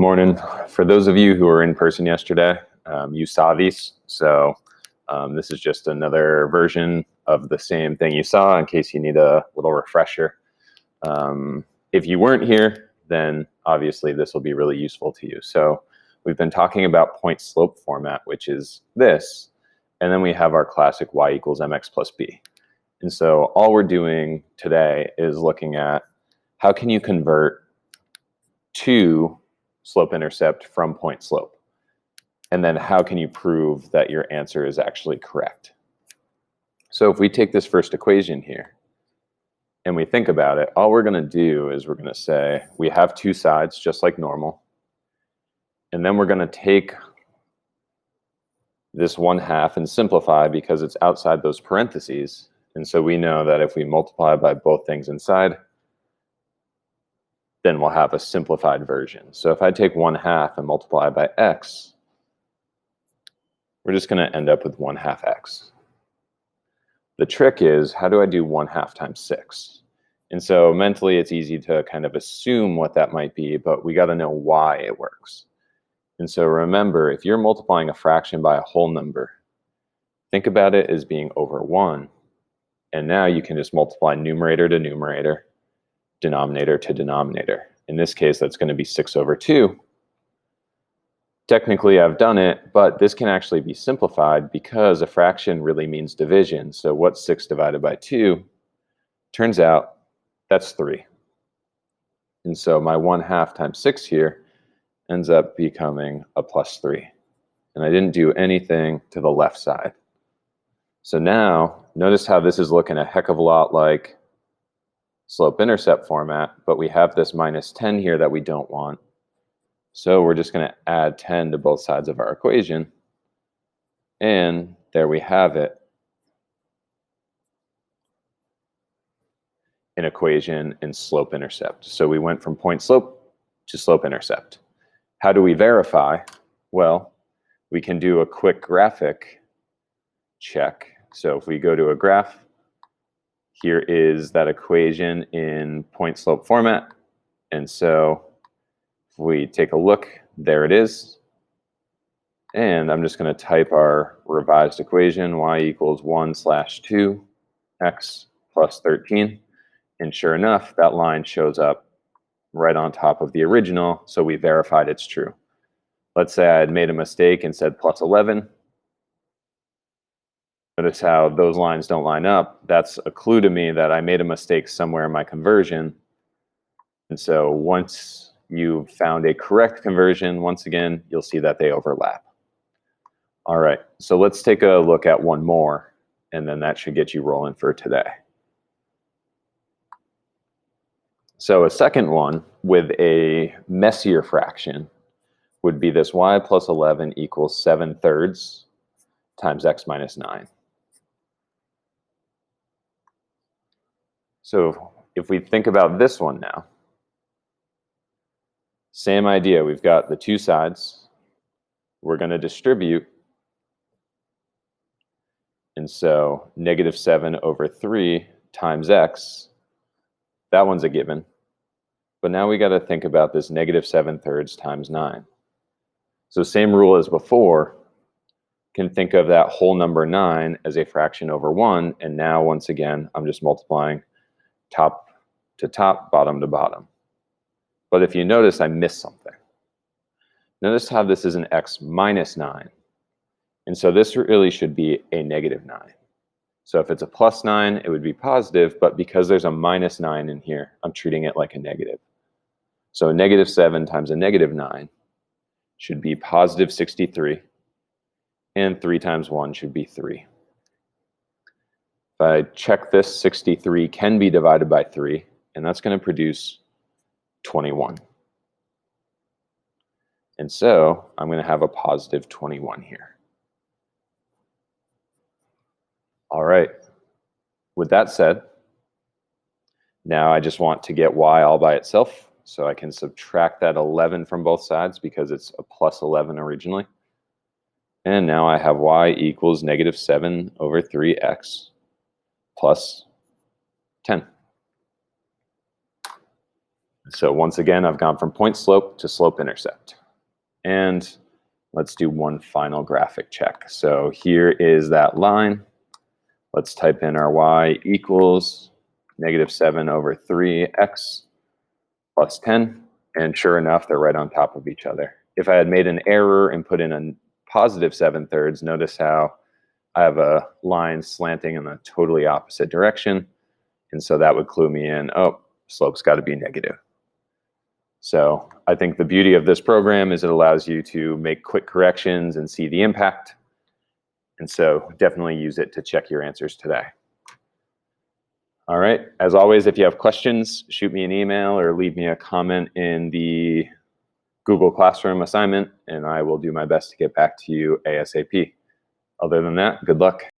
morning. For those of you who were in person yesterday, you saw these. So this is just another version of the same thing you saw in case you need a little refresher. If you weren't here, then obviously this will be really useful to you. So we've been talking about point slope format, which is this. And then we have our classic y equals mx plus b. And so all we're doing today is looking at how can you convert to slope-intercept from point slope? And then how can you prove that your answer is actually correct? So if we take this first equation here and we think about it, all we're going to do is we're going to say we have two sides just like normal. And then we're going to take this 1/2 and simplify because it's outside those parentheses. And so we know that if we multiply by both things inside, then we'll have a simplified version. So if I take 1/2 and multiply by x, we're just going to end up with 1/2 x. The trick is, how do I do 1/2 times 6? And so mentally, it's easy to kind of assume what that might be, but we got to know why it works. And so remember, if you're multiplying a fraction by a whole number, think about it as being over 1. And now you can just multiply numerator to numerator, denominator to denominator. In this case, that's going to be 6 over 2. Technically, I've done it, but this can actually be simplified because a fraction really means division. So what's 6 divided by 2? Turns out that's 3. And so my 1/2 times 6 here ends up becoming a plus 3. And I didn't do anything to the left side. So now, notice how this is looking a heck of a lot like slope-intercept format, but we have this minus 10 here that we don't want. So we're just going to add 10 to both sides of our equation. And there we have it. An equation in slope-intercept. So we went from point slope to slope-intercept. How do we verify? Well, we can do a quick graphic check. So if we go to a graph, here is that equation in point slope format. And so if we take a look, there it is. And I'm just going to type our revised equation, y equals 1/2 x plus 13. And sure enough, that line shows up right on top of the original, so we verified it's true. Let's say I had made a mistake and said plus 11. Notice how those lines don't line up. That's a clue to me that I made a mistake somewhere in my conversion. And so once you've found a correct conversion, once again, you'll see that they overlap. All right, so let's take a look at one more, and then that should get you rolling for today. So a second one with a messier fraction would be this y plus 11 equals 7/3 times x minus 9. So if we think about this one now, same idea. We've got the two sides. We're going to distribute. And so -7 over 3 times x, that one's a given. But now we got to think about this -7/3 times 9. So same rule as before, can think of that whole number 9 as a fraction over 1. And now once again, I'm just multiplying top to top, bottom to bottom. But if you notice, I missed something. Notice how this is an x minus 9. And so this really should be a -9. So if it's a plus 9, it would be positive, but because there's a minus 9 in here, I'm treating it like a negative. So a -7 times a -9 should be positive 63, and 3 times 1 should be 3. If I check this, 63 can be divided by 3, and that's going to produce 21. And so I'm going to have a positive 21 here. All right. With that said, now I just want to get y all by itself. So I can subtract that 11 from both sides because it's a plus 11 originally. And now I have y equals -7 over 3x plus 10. So once again, I've gone from point slope to slope intercept. And let's do one final graphic check. So here is that line. Let's type in our y equals -7 over 3x plus 10. And sure enough, they're right on top of each other. If I had made an error and put in a +7/3, notice how I have a line slanting in a totally opposite direction. And so that would clue me in, oh, slope's got to be negative. So I think the beauty of this program is it allows you to make quick corrections and see the impact. And so definitely use it to check your answers today. All right, as always, if you have questions, shoot me an email or leave me a comment in the Google Classroom assignment, and I will do my best to get back to you ASAP. Other than that, good luck.